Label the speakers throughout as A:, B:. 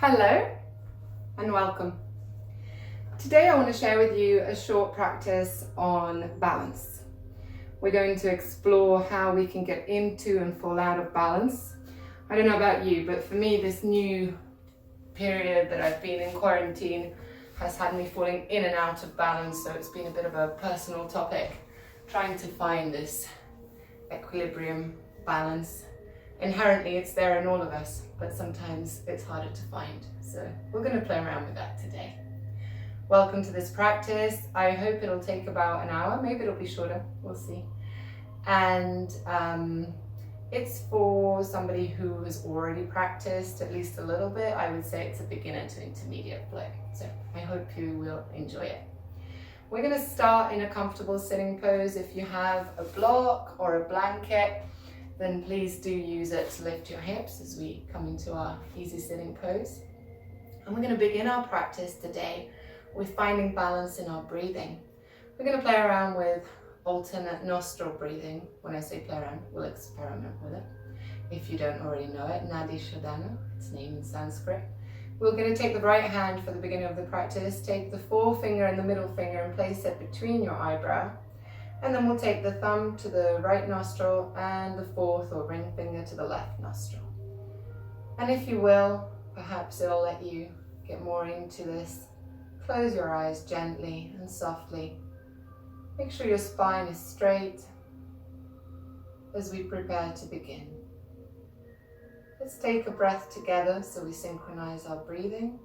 A: Hello and welcome. Today I want to share with you a short practice on balance. We're going to explore how we can get into and fall out of balance. I don't know about you, but for me this new period that I've been in quarantine has had me falling in and out of balance, so it's been a bit of a personal topic, trying to find this equilibrium, balance. Inherently it's there in all of us, but sometimes it's harder to find. So we're going to play around with that today. Welcome to this practice. I hope it'll take about an hour, maybe it'll be shorter, we'll see. And it's for somebody who has already practiced at least a little bit. I would say it's a beginner to intermediate flow. So I hope you will enjoy it. We're going to start in a comfortable sitting pose. If you have a block or a blanket, then please do use it to lift your hips as we come into our easy sitting pose. And we're going to begin our practice today with finding balance in our breathing. We're going to play around with alternate nostril breathing. When I say play around, we'll experiment with it. If you don't already know it, Nadi Shodhana, its name in Sanskrit. We're going to take the right hand for the beginning of the practice, take the forefinger and the middle finger and place it between your eyebrow. And then we'll take the thumb to the right nostril and the fourth or ring finger to the left nostril. And if you will, perhaps it'll let you get more into this. Close your eyes gently and softly. Make sure your spine is straight as we prepare to begin. Let's take a breath together so we synchronize our breathing.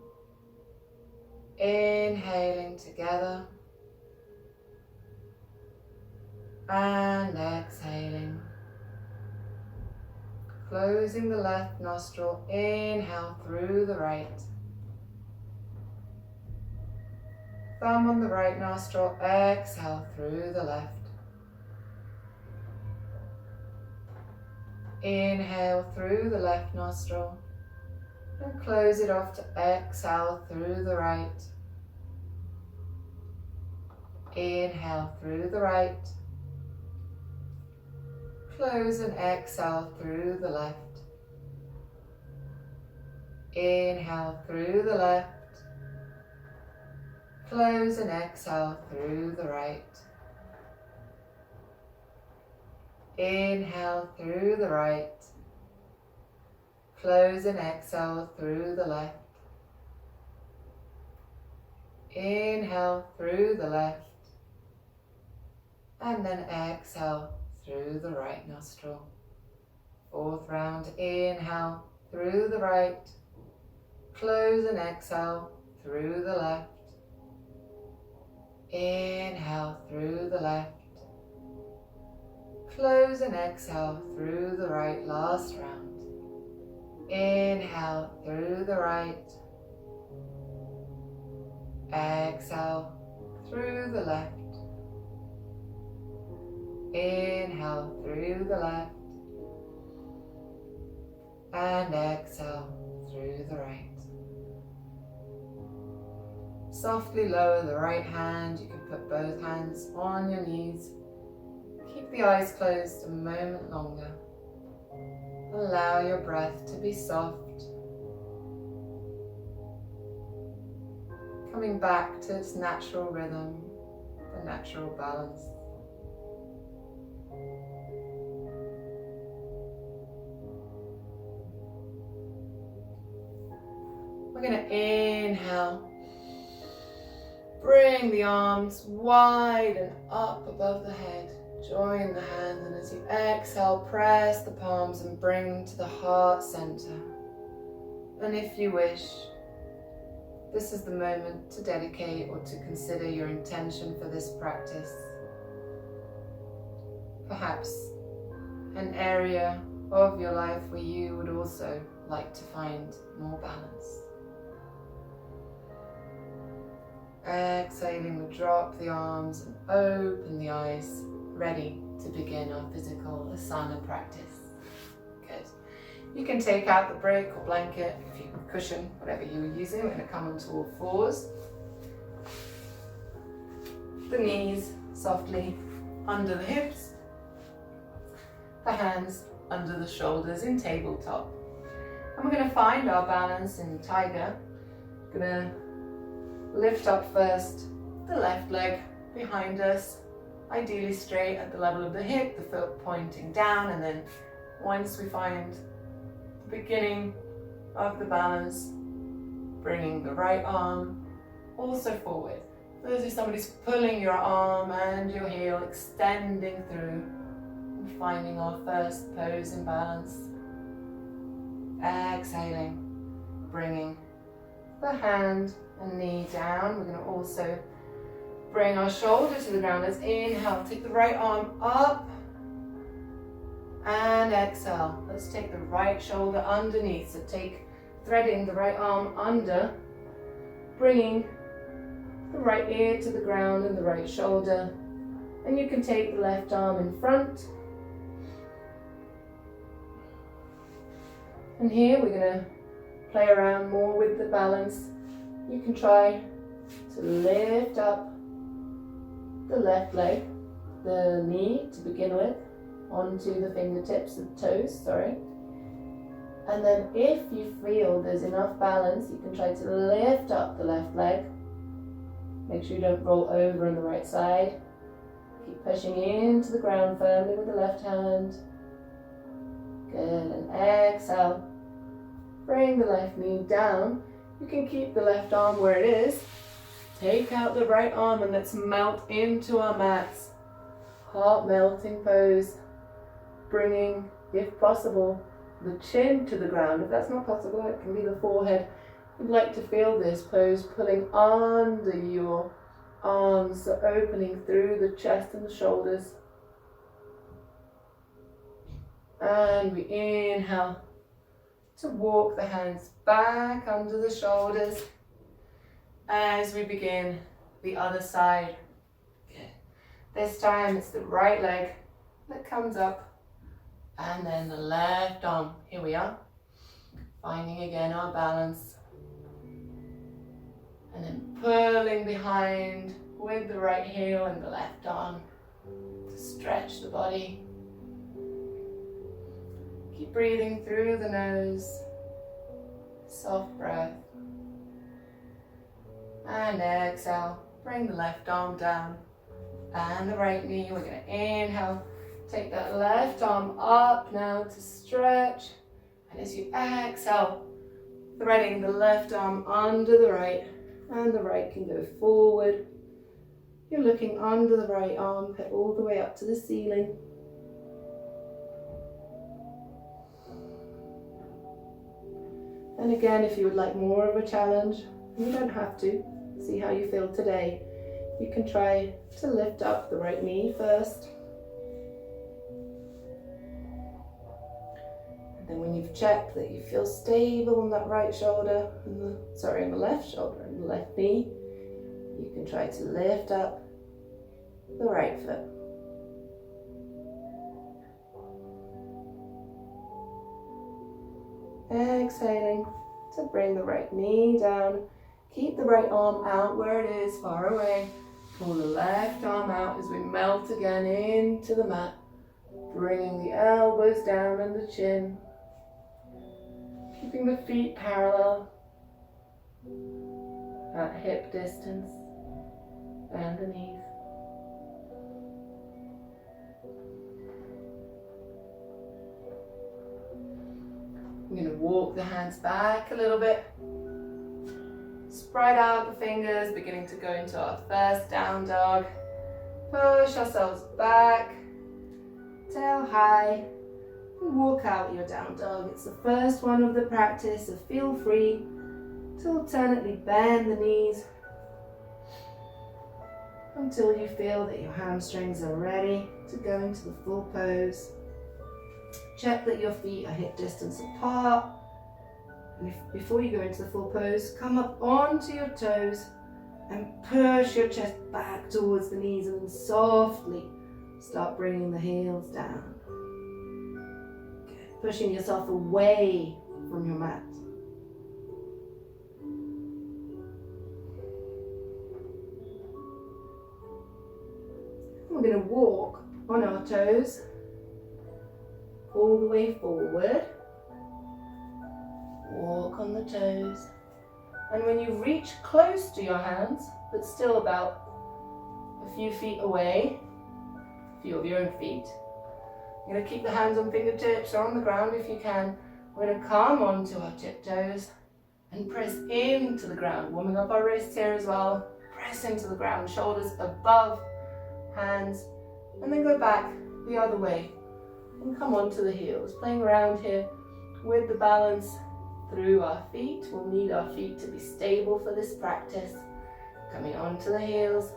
A: Inhaling together. And exhaling. Closing the left nostril, inhale through the right. Thumb on the right nostril, exhale through the left. Inhale through the left nostril and close it off to exhale through the right. Inhale through the right. Close and exhale through the left. Inhale through the left. Close and exhale through the right. Inhale through the right. Close and exhale through the left. Inhale through the left. And then exhale through the right nostril. Fourth round, inhale through the right. Close and exhale through the left. Inhale through the left. Close and exhale through the right. Last round. Inhale through the right. Exhale through the left. Inhale through the left. And exhale through the right. Softly lower the right hand. You can put both hands on your knees. Keep the eyes closed a moment longer. Allow your breath to be soft. Coming back to its natural rhythm, the natural balance. We're going to inhale. Bring the arms wide and up above the head. Join the hands, and as you exhale, press the palms and bring them to the heart center. And if you wish, this is the moment to dedicate or to consider your intention for this practice. Perhaps an area of your life where you would also like to find more balance. Exhaling, we drop the arms and open the eyes, ready to begin our physical asana practice. Good. You can take out the brick or blanket, if you cushion, whatever you were using. We're going to come onto all fours. The knees softly under the hips. The hands under the shoulders in tabletop. And we're going to find our balance in tiger. Going to lift up first the left leg behind us, ideally straight at the level of the hip, the foot pointing down, and then once we find the beginning of the balance, bringing the right arm also forward. So as if somebody's pulling your arm and your heel, extending through, and finding our first pose in balance. Exhaling, bringing the hand and knee down. We're going to also bring our shoulder to the ground. Let's inhale, take the right arm up, and exhale. Let's take the right shoulder underneath. So threading the right arm under, bringing the right ear to the ground and the right shoulder. And you can take the left arm in front. And here we're going to play around more with the balance. You can try to lift up the left leg, the knee to begin with, onto the fingertips, the toes, sorry. And then if you feel there's enough balance, you can try to lift up the left leg. Make sure you don't roll over on the right side. Keep pushing into the ground firmly with the left hand. Good, and exhale. Bring the left knee down. You can keep the left arm where it is. Take out the right arm and let's melt into our mats. Heart melting pose. Bringing, if possible, the chin to the ground. If that's not possible, it can be the forehead. You'd like to feel this pose pulling under your arms, so opening through the chest and the shoulders. And we inhale to walk the hands back under the shoulders as we begin the other side. Good. This time it's the right leg that comes up and then the left arm. Here we are. Finding again our balance. And then pulling behind with the right heel and the left arm to stretch the body. Keep breathing through the nose. Soft breath. And exhale. Bring the left arm down and the right knee. We're going to inhale. Take that left arm up now to stretch. And as you exhale, threading the left arm under the right. And the right can go forward. You're looking under the right armpit all the way up to the ceiling. And again, if you would like more of a challenge, you don't have to. See how you feel today. You can try to lift up the right knee first. And then when you've checked that you feel stable on that right shoulder, on the left shoulder and the left knee, you can try to lift up the right foot. Exhaling to bring the right knee down. Keep the right arm out where it is, far away. Pull the left arm out as we melt again into the mat. Bringing the elbows down and the chin. Keeping the feet parallel at hip distance and the knees. I'm going to walk the hands back a little bit. Spread out the fingers, beginning to go into our first down dog. Push ourselves back, tail high, and walk out your down dog. It's the first one of the practice, so feel free to alternately bend the knees until you feel that your hamstrings are ready to go into the full pose. Check that your feet are hip distance apart. And before you go into the full pose, come up onto your toes and push your chest back towards the knees and then softly start bringing the heels down. Good. Pushing yourself away from your mat. We're going to walk on our toes all the way forward.
B: Walk on the toes. And when you reach close to your hands, but still about a few feet away, a few of your own feet, you're going to keep the hands on fingertips or on the ground if you can. We're going to come onto our tiptoes and press into the ground, warming up our wrists here as well. Press into the ground, shoulders above hands, and then go back the other way and come onto the heels. Playing around here with the balance through our feet. We'll need our feet to be stable for this practice. Coming onto the heels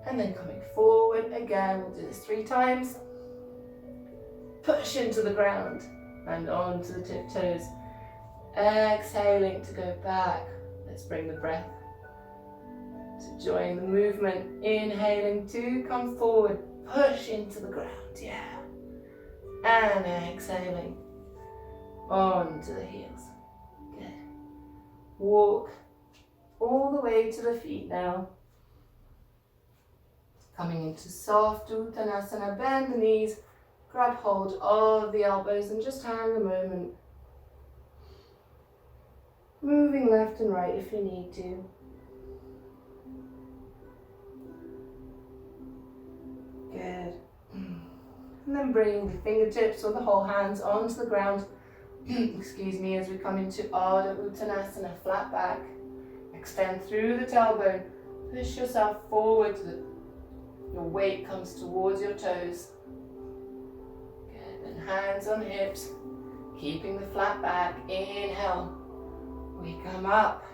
B: and then coming forward again. We'll do this 3 times. Push into the ground and onto the tiptoes. Exhaling to go back. Let's bring the breath to join the movement. Inhaling to come forward. Push into the ground. Yeah. And exhaling onto the heels. Good. Walk all the way to the feet now. Coming into soft Uttanasana. Bend the knees. Grab hold of the elbows and just hang a moment. Moving left and right if you need to. Good. And then bring the fingertips or the whole hands onto the ground. Excuse me, as we come into Ardha Uttanasana, flat back. Extend through the tailbone. Push yourself forward so that your weight comes towards your toes. Good. And hands on hips, keeping the flat back. Inhale. We come up.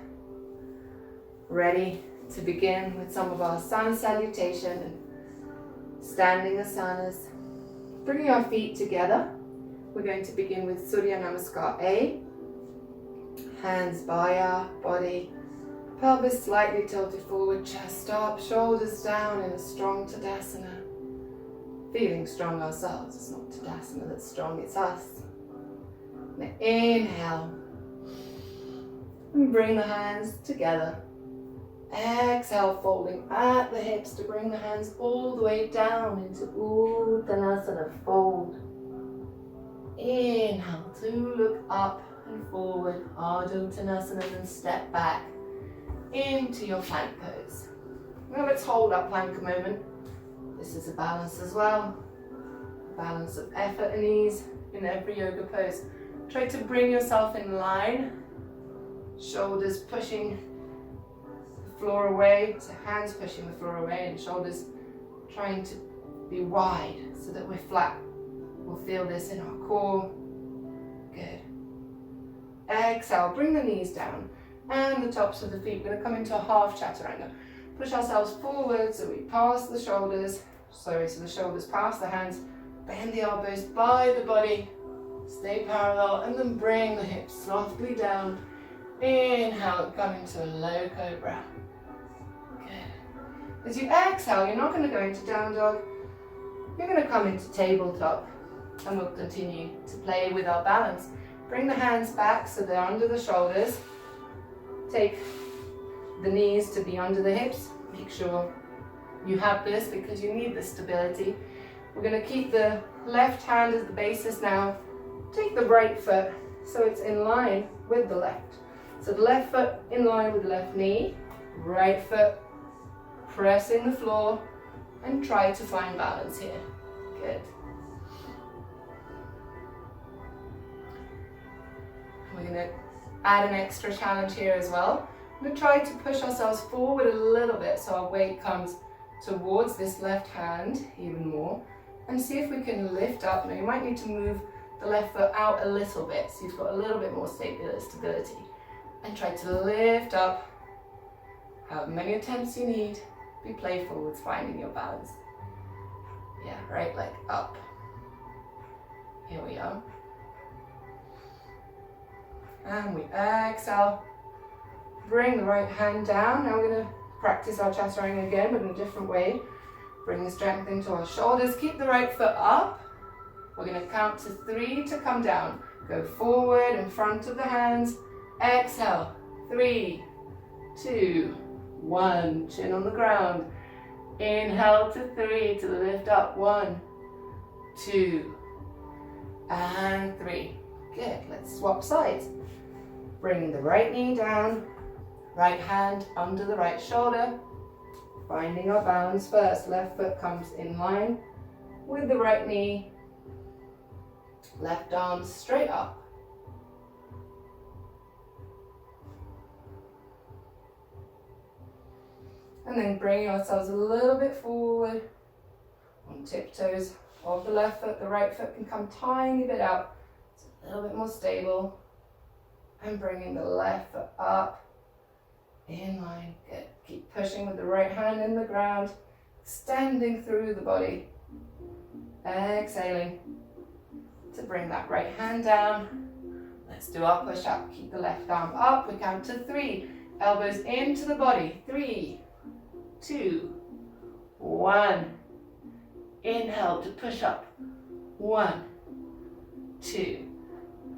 B: Ready to begin with some of our sun salutation and standing asanas. Bringing our feet together, we're going to begin with Surya Namaskar A. Hands by our body, pelvis slightly tilted forward, chest up, shoulders down in a strong Tadasana. Feeling strong ourselves. It's not Tadasana that's strong, it's us. Now inhale. And bring the hands together. Exhale, folding at the hips to bring the hands all the way down into Uttanasana, fold. Inhale to look up and forward, Ardha Uttanasana, and then step back into your plank pose. Now let's hold our plank a moment. This is a balance as well. A balance of effort and ease in every yoga pose. Try to bring yourself in line, shoulders pushing floor away, so hands pushing the floor away and shoulders trying to be wide so that we're flat. We'll feel this in our core. Good. Exhale, bring the knees down and the tops of the feet. We're going to come into a half chaturanga. Push ourselves forward so we pass the shoulders, so the shoulders pass the hands, bend the elbows by the body, stay parallel, and then bring the hips softly down. Inhale, come into a low cobra. As you exhale, you're not going to go into down dog. You're going to come into tabletop, and we'll continue to play with our balance. Bring the hands back so they're under the shoulders. Take the knees to be under the hips. Make sure you have this because you need the stability. We're going to keep the left hand as the basis now. Take the right foot so it's in line with the left. So the left foot in line with the left knee, right foot pressing the floor, and try to find balance here. Good. We're going to add an extra challenge here as well. We're going to try to push ourselves forward a little bit so our weight comes towards this left hand even more, and see if we can lift up. Now you might need to move the left foot out a little bit so you've got a little bit more stability, and try to lift up. However many attempts you need. Be playful with finding your balance. Yeah, right leg up. Here we are. And we exhale. Bring the right hand down. Now we're going to practice our chaturanga again, but in a different way. Bring the strength into our shoulders. Keep the right foot up. We're going to count to 3 to come down. Go forward in front of the hands. Exhale. 3, 2, 1, chin on the ground. Inhale to 3 to lift up. 1, 2, and 3. Good. Let's swap sides. Bringing the right knee down, right hand under the right shoulder. Finding our balance first. Left foot comes in line with the right knee. Left arm straight up. And then bringing ourselves a little bit forward on tiptoes of the left foot. The right foot can come tiny bit out. It's a little bit more stable. And bringing the left foot up, in line. Good. Keep pushing with the right hand in the ground, extending through the body. Exhaling to bring that right hand down. Let's do our push up. Keep the left arm up. We count to 3. Elbows into the body. 3, 2, 1. Inhale to push up. 1, 2,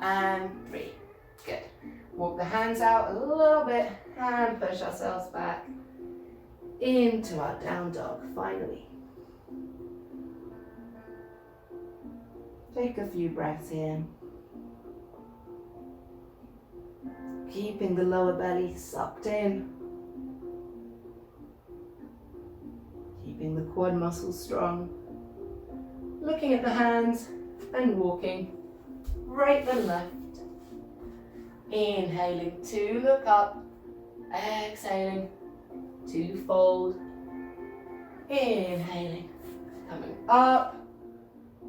B: and 3. Good. Walk the hands out a little bit and push ourselves back into our down dog finally. Take a few breaths in. Keeping the lower belly sucked in. Keeping the quad muscles strong. Looking at the hands and walking right and left. Inhaling to look up. Exhaling to fold. Inhaling. Coming up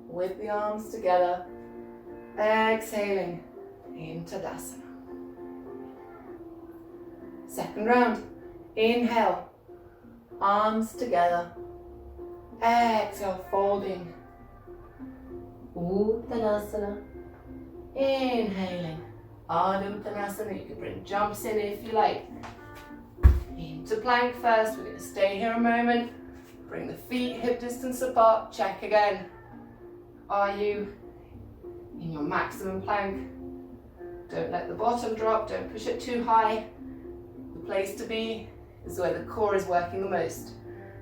B: with the arms together. Exhaling into Tadasana. Second round. Inhale. Arms together. Exhale, folding. Uttanasana. Inhaling. Ardha Uttanasana. You can bring jumps in if you like. Into plank first. We're going to stay here a moment. Bring the feet hip distance apart. Check again. Are you in your maximum plank? Don't let the bottom drop. Don't push it too high. The place to be is where the core is working the most.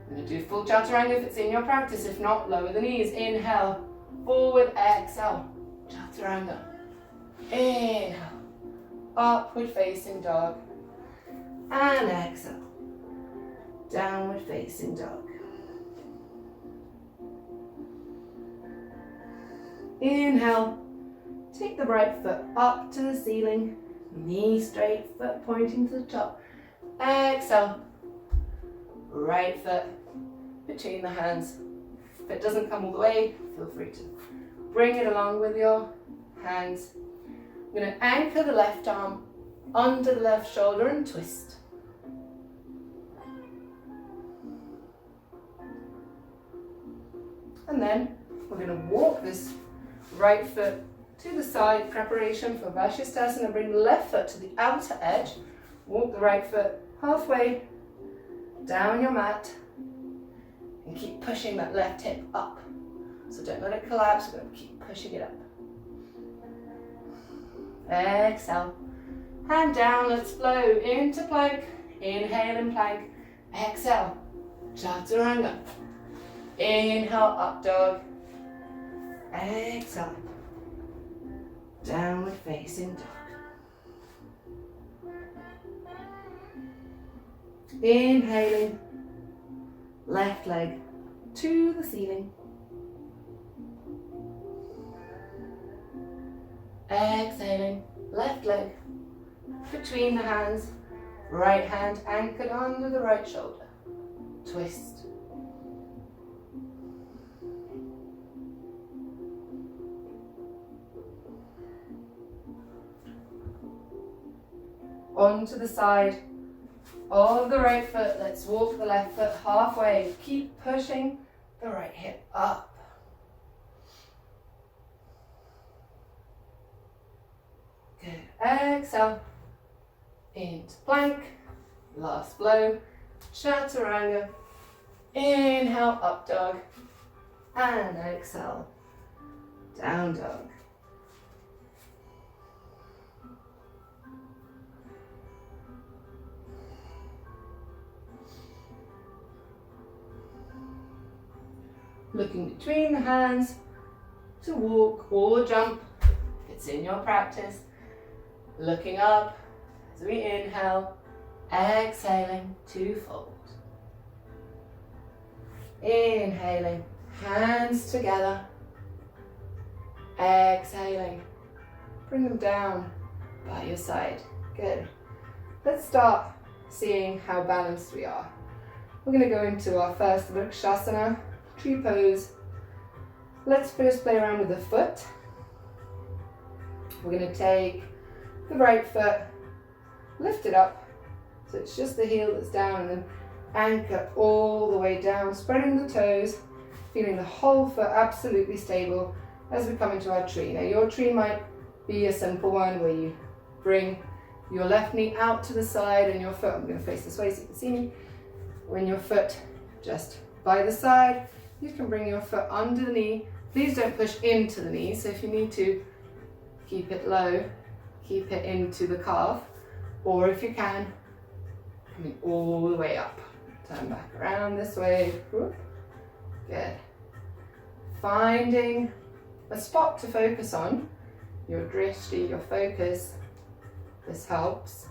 B: I'm going to do full chaturanga if it's in your practice. If not, lower the knees. Inhale. Forward. Exhale. Chaturanga. Inhale. Upward facing dog. And exhale. Downward facing dog. Inhale. Take the right foot up to the ceiling. Knee straight, foot pointing to the top. Exhale. Right foot between the hands. If it doesn't come all the way, feel free to bring it along with your hands. I'm going to anchor the left arm under the left shoulder and twist. And then we're going to walk this right foot to the side, preparation for Vashisthasana. Bring the left foot to the outer edge. Walk the right foot halfway down your mat and keep pushing that left hip up. So don't let it collapse, we're going to keep pushing it up. Exhale. Hand down, let's flow into plank. Inhale in plank. Exhale. Chaturanga. Inhale, up dog. Exhale. Downward facing dog. Inhaling. Left leg to the ceiling. Exhaling. Left leg between the hands. Right hand anchored under the right shoulder. Twist. Onto the side of the right foot. Let's walk the left foot halfway. Keep pushing the right hip up. Good. Exhale. Into plank. Last flow. Chaturanga. Inhale, up dog. And exhale. Down dog. Looking between the hands to walk or jump if it's in your practice. Looking up As we inhale, exhaling to fold. Inhaling, hands together. Exhaling, bring them down by your side. Good. Let's start seeing how balanced we are. We're going to go into our first Vrikshasana, tree pose. Let's first play around with the foot. We're going to take the right foot, lift it up, so it's just the heel that's down, and then anchor all the way down, spreading the toes, feeling the whole foot absolutely stable as we come into our tree. Now your tree might be a simple one where you bring your left knee out to the side and your foot, I'm going to face this way so you can see me, when your foot just by the side, you can bring your foot under the knee. Please don't push into the knee, so if you need to, keep it low, keep it into the calf, or if you can, coming all the way up. Turn back around this way. Whoop. Good. Finding a spot to focus on, your drishti, your focus. This helps.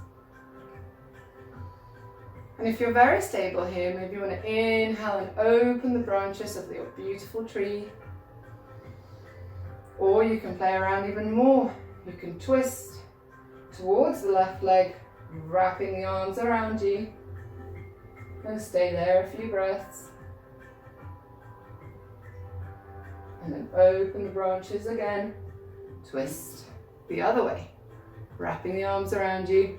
B: And if you're very stable here, maybe you want to inhale and open the branches of your beautiful tree. Or you can play around even more. You can twist towards the left leg, wrapping the arms around you. And stay there a few breaths. And then open the branches again. Twist the other way. Wrapping the arms around you.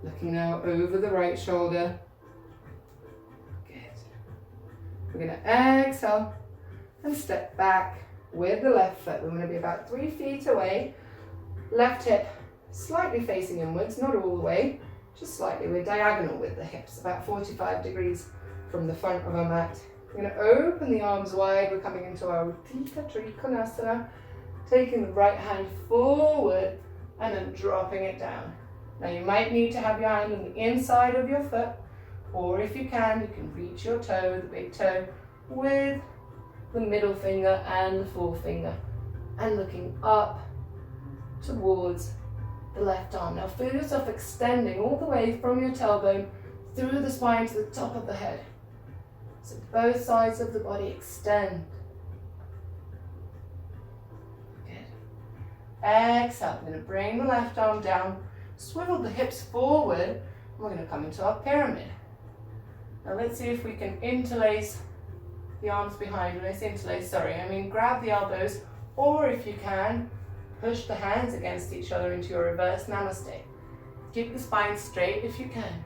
B: Looking now over the right shoulder. Good. We're going to exhale and step back with the left foot. We want to be about 3 feet away. Left hip slightly facing inwards, not all the way, just slightly. We're diagonal with the hips, about 45 degrees from the front of our mat. We're going to open the arms wide. We're coming into our Utthita Trikonasana, taking the right hand forward and then dropping it down. Now you might need to have your hand on the inside of your foot, or if you can reach your toe, the big toe, with the middle finger and the forefinger, and looking up towards the left arm. Now feel yourself extending all the way from your tailbone through the spine to the top of the head. So both sides of the body extend. Good. Exhale. We're going to bring the left arm down, swivel the hips forward, and we're going to come into our pyramid. Now let's see if we can interlace the arms behind. When I say interlace, I mean grab the elbows, or if you can, push the hands against each other into your reverse namaste. Keep the spine straight if you can.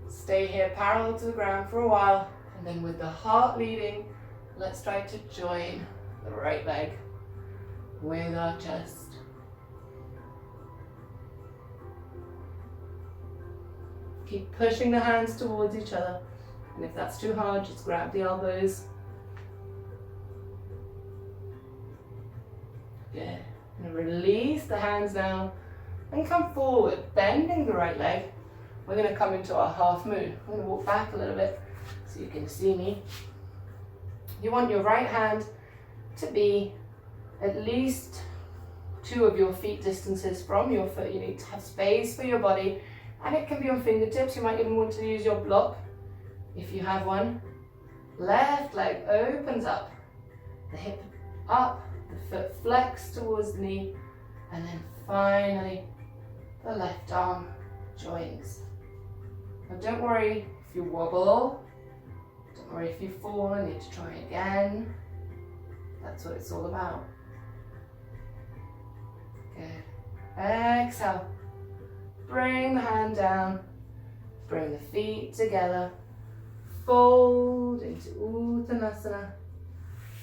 B: Stay here parallel to the ground for a while, and then with the heart leading, let's try to join the right leg with our chest. Keep pushing the hands towards each other, and if that's too hard, just grab the elbows. Good. And release the hands down and come forward, bending the right leg. We're going to come into our half moon. I'm going to walk back a little bit so you can see me. You want your right hand to be at least 2 of your feet distances from your foot. You need to have space for your body, and it can be on fingertips. You might even want to use your block if you have one. Left leg opens up, the hip up, the foot flex towards the knee, and then finally the left arm joins. Now don't worry if you wobble, don't worry if you fall and need to try again. That's what it's all about. Good. Exhale. Bring the hand down, bring the feet together, fold into Uttanasana,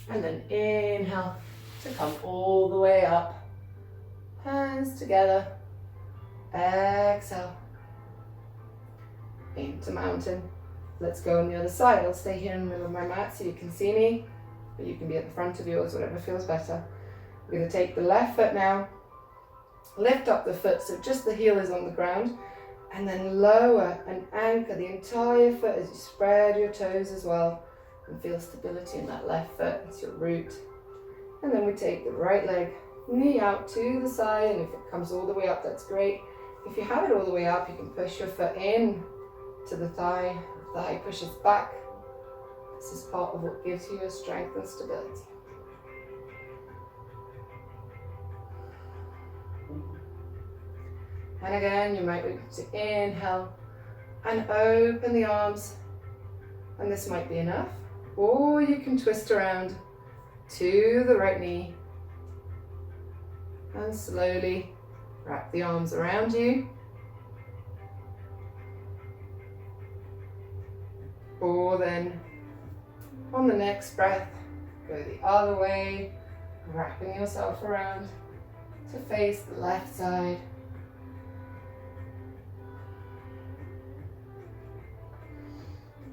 B: and then inhale to come all the way up. Hands together, exhale, into mountain. Let's go on the other side. I'll stay here in the middle of my mat so you can see me, but you can be at the front of yours, whatever feels better. We're going to take the left foot now, lift up the foot so just the heel is on the ground, and then lower and anchor the entire foot as you spread your toes as well, and feel stability in that left foot. It's your root. And then we take the right leg, knee out to the side, and if it comes all the way up, that's great.
A: If you have it all the way up, you can push your foot in to the thigh. The thigh pushes back. This is part of what gives you your strength and stability. And again, you might want to inhale and open the arms. And this might be enough. Or you can twist around to the right knee and slowly wrap the arms around you. Or then on the next breath, go the other way, wrapping yourself around to face the left side.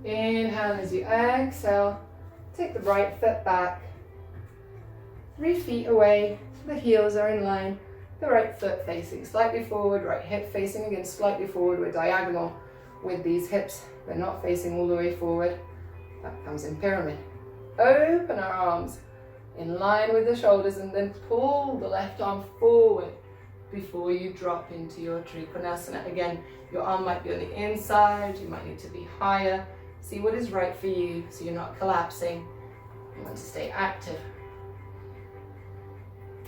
A: Inhale as you exhale, take the right foot back, 3 feet away, the heels are in line, the right foot facing slightly forward, right hip facing again slightly forward. We're diagonal with these hips, they're not facing all the way forward. That comes in pyramid. Open our arms in line with the shoulders and then pull the left arm forward before you drop into your Trikonasana. Again, your arm might be on the inside, you might need to be higher. See what is right for you so you're not collapsing. You want to stay active.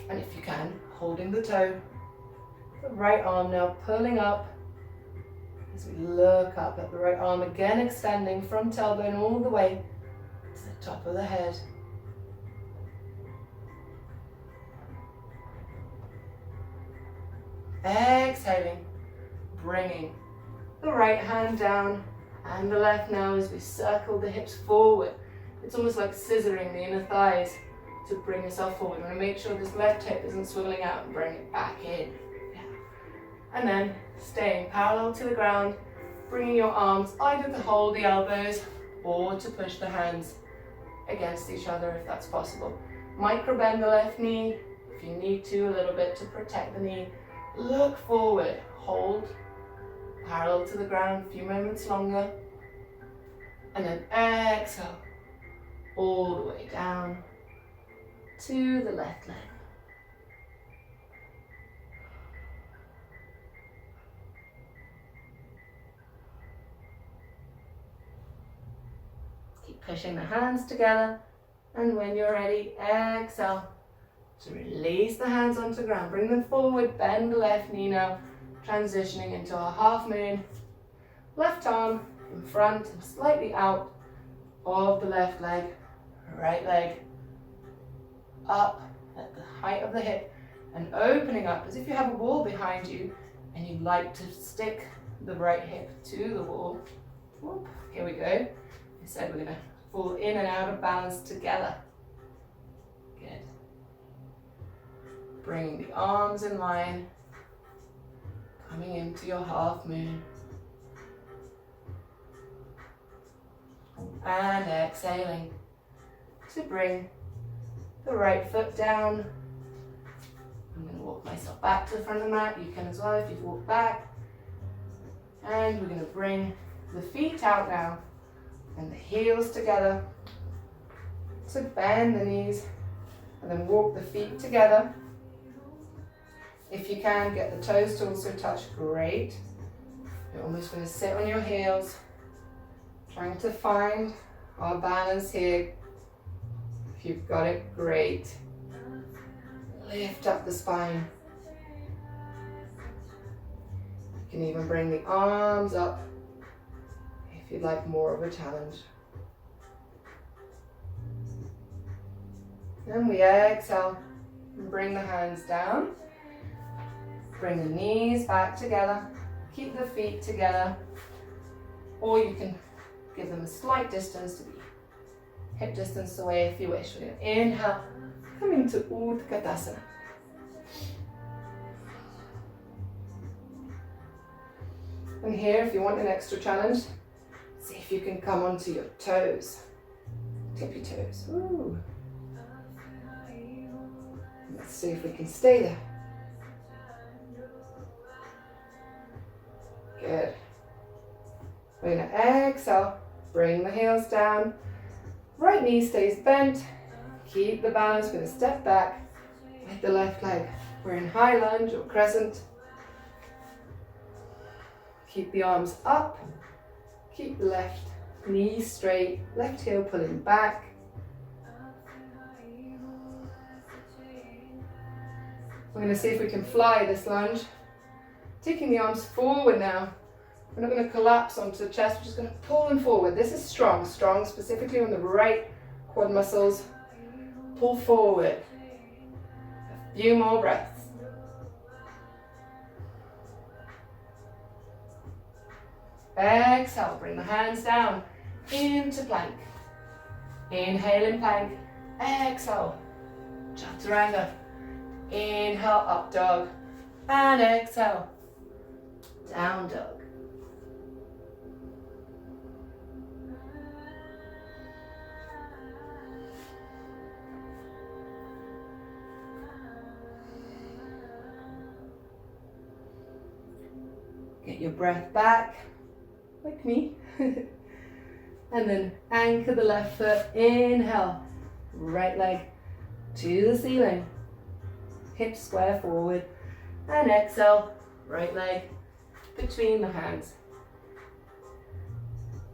A: And if you can, holding the toe. The right arm now pulling up as we look up at the right arm, again extending from tailbone all the way to the top of the head. Exhaling, bringing the right hand down and the left now as we circle the hips forward. It's almost like scissoring the inner thighs to bring yourself forward. You want to make sure this left hip isn't swiveling out and bring it back in. Yeah. And then staying parallel to the ground, bringing your arms either to hold the elbows or to push the hands against each other if that's possible. Micro bend the left knee if you need to, a little bit to protect the knee. Look forward, hold parallel to the ground, a few moments longer, and then exhale all the way down to the left leg. Keep pushing the hands together, and when you're ready, exhale to release the hands onto the ground. Bring them forward, bend the left knee now, transitioning into a half moon. Left arm in front and slightly out of the left leg. Right leg up at the height of the hip and opening up as if you have a wall behind you and you'd like to stick the right hip to the wall. Whoop, here we go. I said we're going to fall in and out of balance together. Good. Bringing the arms in line, coming into your half moon. And exhaling to bring the right foot down. I'm going to walk myself back to the front of the mat. You can as well if you've walked back. And we're going to bring the feet out now and the heels together. So bend the knees and then walk the feet together. If you can, get the toes to also touch, great. You're almost going to sit on your heels, trying to find our balance here. If you've got it, great. Lift up the spine. You can even bring the arms up if you'd like more of a challenge. And we exhale and bring the hands down. Bring the knees back together. Keep the feet together. Or you can give them a slight distance to be hip distance away if you wish. We're going to inhale, come into Utkatasana. And here, if you want an extra challenge, see if you can come onto your toes. Tip your toes. Ooh. Let's see if we can stay there. Good. We're going to exhale, bring the heels down. Right knee stays bent. Keep the balance. We're going to step back with the left leg. We're in high lunge or crescent. Keep the arms up. Keep the left knee straight, left heel pulling back. We're going to see if we can fly this lunge. Taking the arms forward now. We're not going to collapse onto the chest, we're just going to pull them forward. This is strong, strong specifically on the right quad muscles. Pull forward. A few more breaths. Exhale, bring the hands down into plank. Inhale in plank. Exhale, chaturanga. Inhale, up dog. And exhale, down dog. Get your breath back, like me. And then anchor the left foot. Inhale, right leg to the ceiling. Hips square forward. And exhale, right leg between the hands.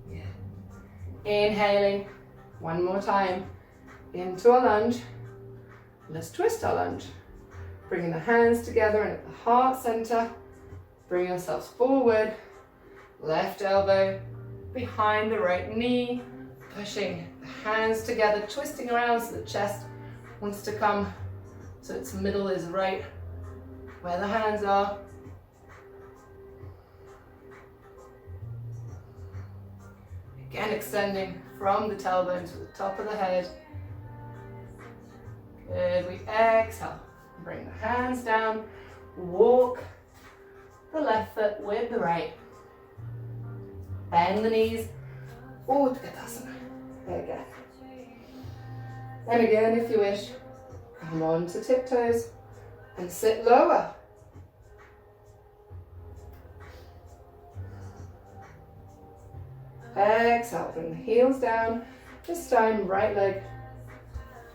A: Yeah. Inhaling, one more time, into a lunge. Let's twist our lunge. Bringing the hands together and at the heart center. Bring yourselves forward, left elbow behind the right knee, pushing the hands together, twisting around so the chest wants to come, so its middle is right where the hands are. Again, extending from the tailbone to the top of the head. Good, we exhale, bring the hands down, walk the left foot with the right. Bend the knees. Utkatasana. Again. And again, if you wish, come on to tiptoes and sit lower. Exhale, bring the heels down. This time, right leg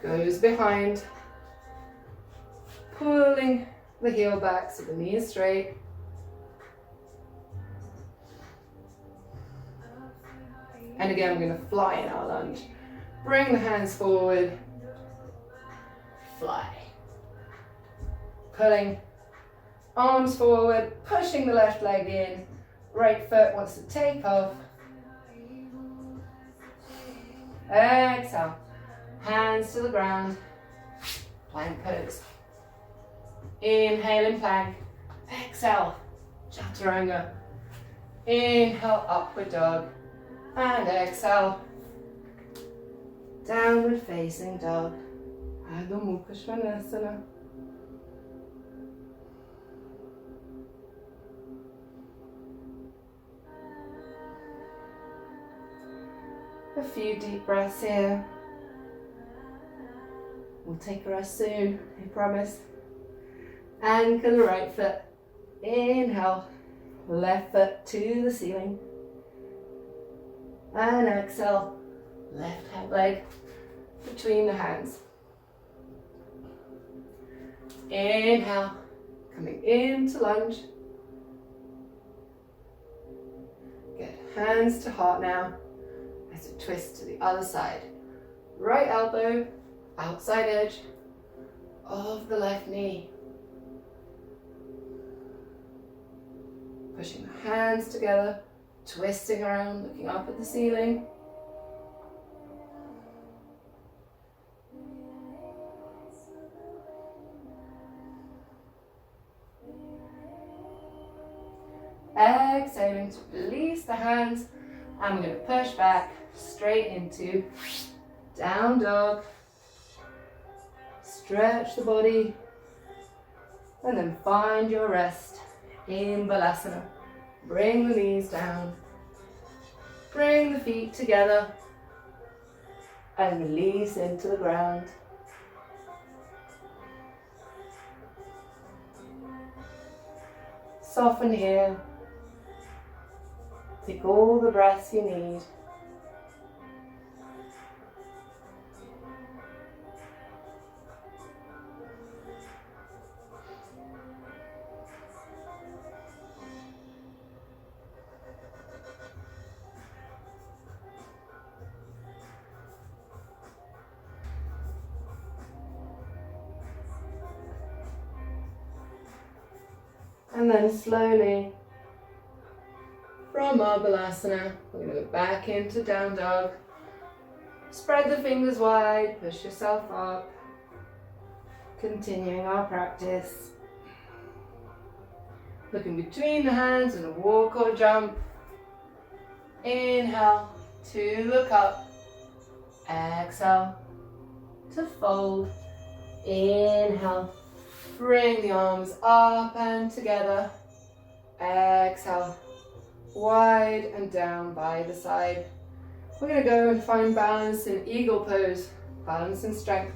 A: goes behind. Pulling the heel back so the knee is straight. And again, we're going to fly in our lunge. Bring the hands forward. Fly. Pulling arms forward, pushing the left leg in. Right foot wants to take off. Exhale. Hands to the ground. Plank pose. Inhale in plank. Exhale. Chaturanga. Inhale, upward dog. And exhale, downward facing dog, Adho Mukha Svanasana. A few deep breaths here. We'll take a rest soon, I promise. Anchor the right foot, inhale, left foot to the ceiling. And exhale, left leg between the hands. Inhale, coming into lunge. Good, hands to heart now as we twist to the other side. Right elbow, outside edge of the left knee. Pushing the hands together. Twisting around, looking up at the ceiling. Exhaling to release the hands. I'm going to push back straight into down dog. Stretch the body. And then find your rest in Balasana. Bring the knees down. Bring the feet together. And release into the ground. Soften here. Take all the breaths you need.
B: And then slowly, from our balasana, we're going to go back into down dog. Spread the fingers wide, push yourself up. Continuing our practice. Looking between the hands in a walk or jump. Inhale to look up. Exhale to fold. Inhale. Bring the arms up and together. Exhale. Wide and down by the side. We're going to go and find balance in eagle pose. Balance and strength.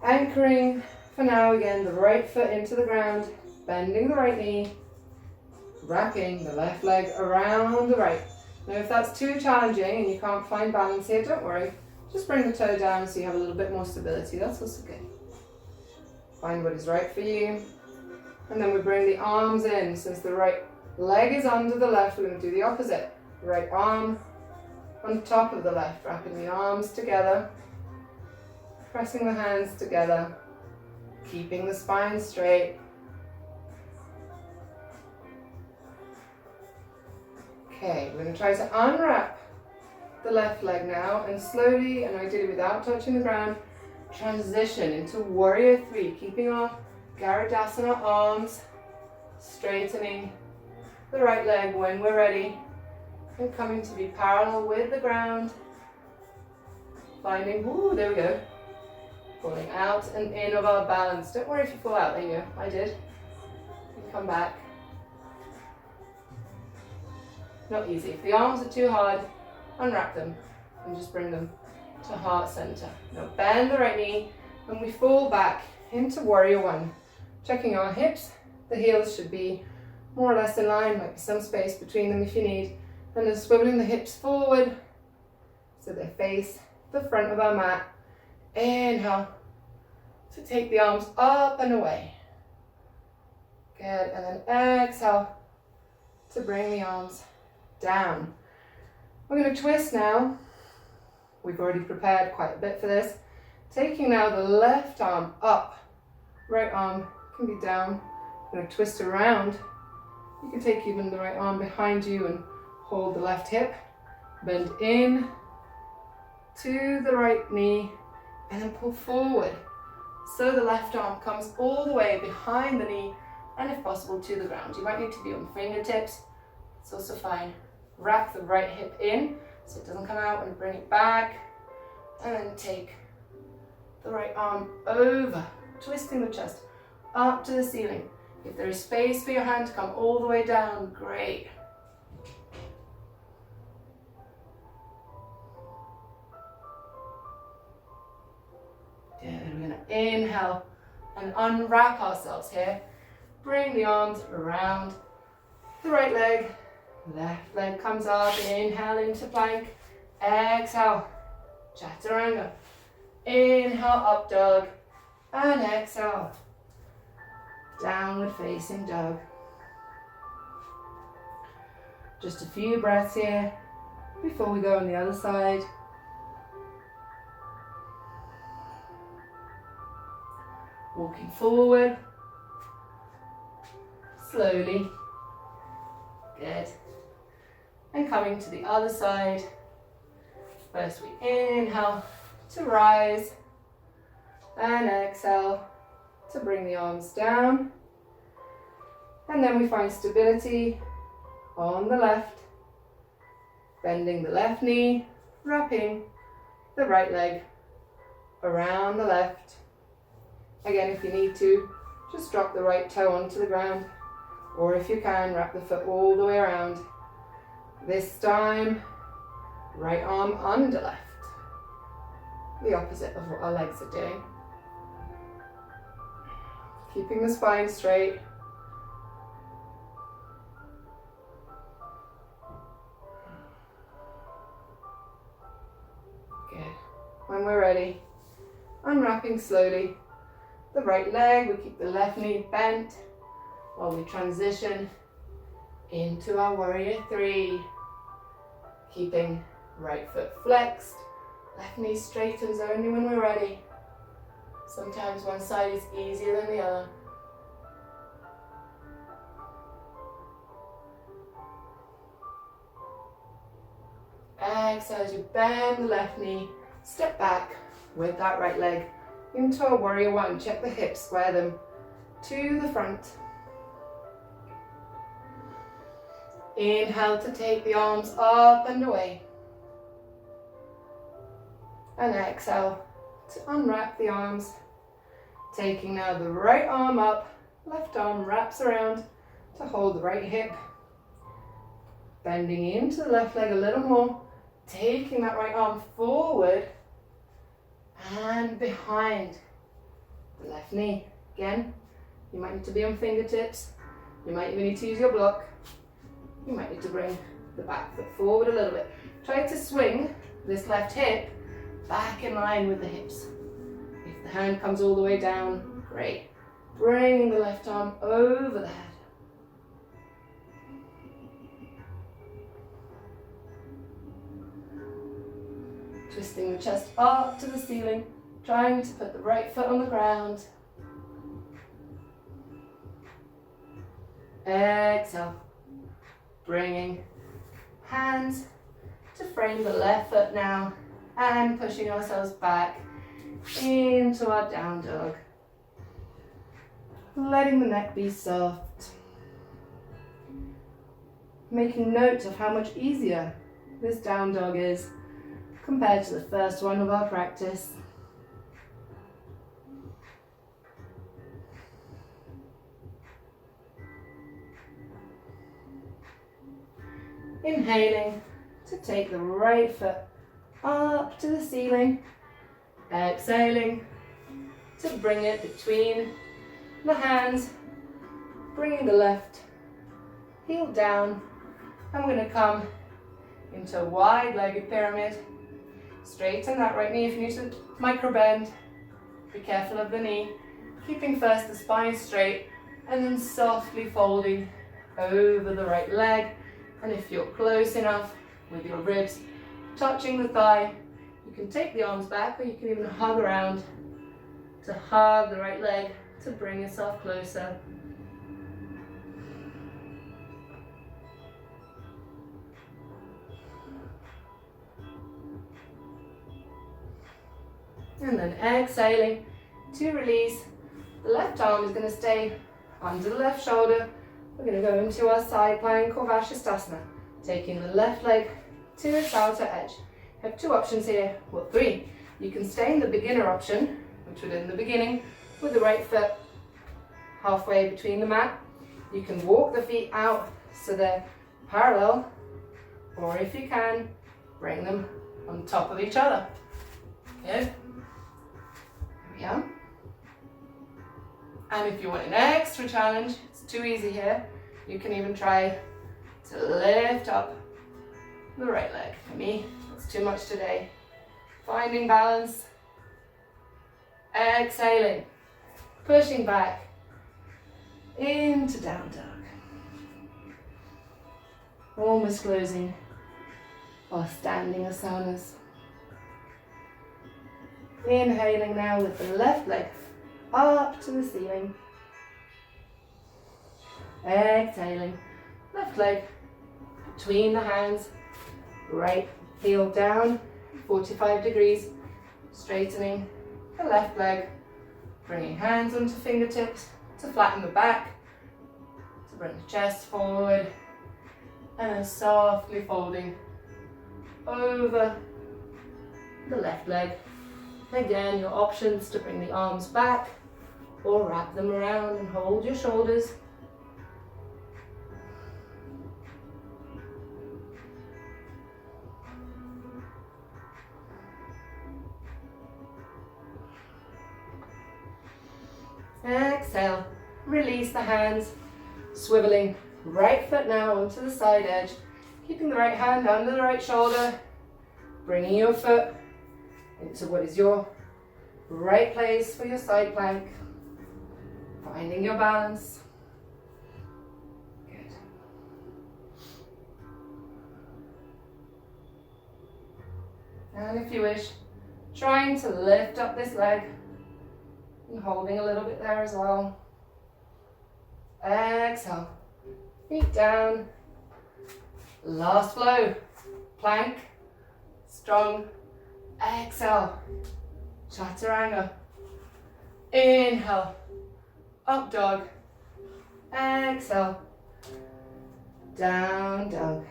B: Anchoring for now again the right foot into the ground. Bending the right knee. Wrapping the left leg around the right. Now if that's too challenging and you can't find balance here, don't worry. Just bring the toe down so you have a little bit more stability. That's also good. Find what is right for you. And then we bring the arms in. Since the right leg is under the left, we're going to do the opposite. Right arm on top of the left. Wrapping the arms together. Pressing the hands together. Keeping the spine straight. Okay, we're going to try to unwrap the left leg now and slowly, and ideally without touching the ground, transition into warrior three, keeping our Garudasana arms, straightening the right leg when we're ready, and coming to be parallel with the ground, finding, there we go, pulling out and in of our balance. Don't worry if you fall out, there you go, I did. You can come back. Not easy. If the arms are too hard, unwrap them and just bring them to heart center. Now bend the right knee and we fall back into warrior one. Checking our hips, the heels should be more or less in line, might be some space between them if you need. And then swiveling the hips forward so they face the front of our mat. Inhale to take the arms up and away. Good, and then exhale to bring the arms down. We're going to twist now. We've already prepared quite a bit for this. Taking now the left arm up, right arm can be down. We're going to twist around. You can take even the right arm behind you and hold the left hip. Bend in to the right knee and then pull forward. So the left arm comes all the way behind the knee and if possible to the ground. You might need to be on fingertips. It's also fine. Wrap the right hip in so it doesn't come out and bring it back. And then take the right arm over, twisting the chest up to the ceiling. If there is space for your hand to come all the way down, great. Good, we're going to inhale and unwrap ourselves here. Bring the arms around the right leg. Left leg comes up, inhale into plank, exhale, chaturanga, inhale up dog, and exhale, downward facing dog. Just a few breaths here before we go on the other side. Walking forward, slowly, good. And coming to the other side. First we inhale to rise and exhale to bring the arms down. And then we find stability on the left, bending the left knee, wrapping the right leg around the left. Again, if you need to, just drop the right toe onto the ground, or if you can, wrap the foot all the way around. This time, right arm under left. The opposite of what our legs are doing. Keeping the spine straight. Good. When we're ready, unwrapping slowly the right leg. We keep the left knee bent while we transition into our warrior three. Keeping right foot flexed, left knee straightens only when we're ready. Sometimes one side is easier than the other.
A: exhale as you bend the left knee, step back with that right leg into a warrior one. Check the hips, square them to the front. Inhale to take the arms up and away. And exhale to unwrap the arms. Taking now the right arm up, left arm wraps around to hold the right hip. Bending into the left leg a little more, taking that right arm forward and behind the left knee. Again, you might need to be on fingertips, you might even need to use your block, you might need to bring the back foot forward a little bit. Try to swing this left hip back in line with the hips. If the hand comes all the way down, great. Bringing the left arm over the head. Twisting the chest up to the ceiling, trying to put the right foot on the ground. Exhale. Bringing hands to frame the left foot now and pushing ourselves back into our down dog. Letting the neck be soft. Making note of how much easier this down dog is compared to the first one of our practice. Inhaling to take the right foot up to the ceiling. Exhaling to bring it between the hands, bringing the left heel down. And we're going to come into a wide-legged pyramid. Straighten that right knee if you need to micro bend. Be careful of the knee. Keeping first the spine straight and then softly folding over the right leg. And if you're close enough with your ribs touching the thigh, you can take the arms back, or you can even hug around to hug the right leg to bring yourself closer. And then exhaling to release. The left arm is going to stay under the left shoulder. We're going to go into our side plank or Vashisthasana, taking the left leg to its outer edge. You have two options here, well, three. You can stay in the beginner option, which we did in the beginning, with the right foot halfway between the mat. You can walk the feet out so they're parallel, or if you can, bring them on top of each other. Good. Yeah. And if you want an extra challenge, it's too easy here, you can even try to lift up the right leg. For me, it's too much today. Finding balance. Exhaling. Pushing back into down dog. Almost closing our standing asanas. Inhaling now with the left leg up to the ceiling. Exhaling, left leg between the hands, right heel down, 45 degrees, straightening the left leg, bringing hands onto fingertips to flatten the back, to bring the chest forward, and then softly folding over the left leg. Again, your options to bring the arms back or wrap them around and hold your shoulders. Exhale, release the hands, swiveling right foot now onto the side edge, keeping the right hand under the right shoulder, bringing your foot into what is your right place for your side plank, finding your balance. Good. And if you wish, trying to lift up this leg and holding a little bit there as well. Exhale, feet down, last flow, plank
B: Strong. Exhale. Chaturanga. Inhale. Up dog. Exhale. Down dog.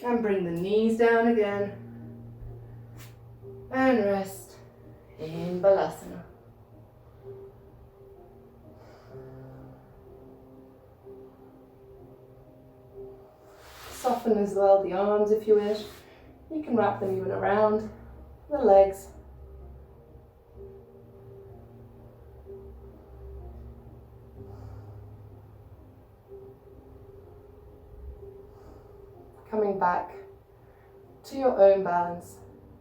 B: And bring the knees down again. And rest in Balasana. Soften as well the arms if you wish. You can wrap them even around the legs. Coming back to your own balance,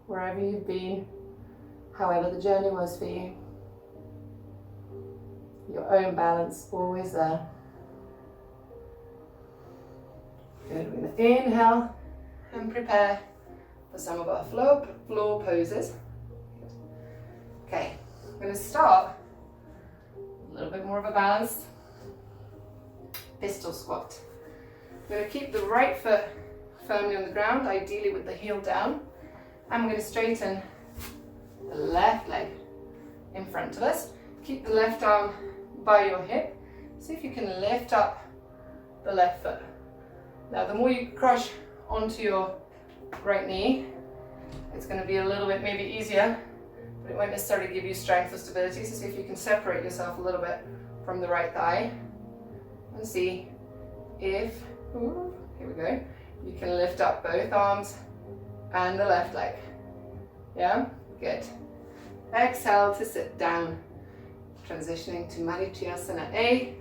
B: wherever you've been, however the journey was for you. Your own balance, always there. Good, we're going to inhale and prepare for some of our floor poses. Okay, I'm going to start a little bit more of a balance. Pistol squat. I'm going to keep the right foot firmly on the ground, ideally with the heel down. And we're going to straighten the left leg in front of us. Keep the left arm by your hip. See if you can lift up the left foot. Now, the more you crush onto your right knee, it's going to be a little bit maybe easier, but it won't necessarily give you strength or stability. So see if you can separate yourself a little bit from the right thigh and see if, here we go, you can lift up both arms and the left leg. Yeah, good. Exhale to sit down. Transitioning to Marichyasana A.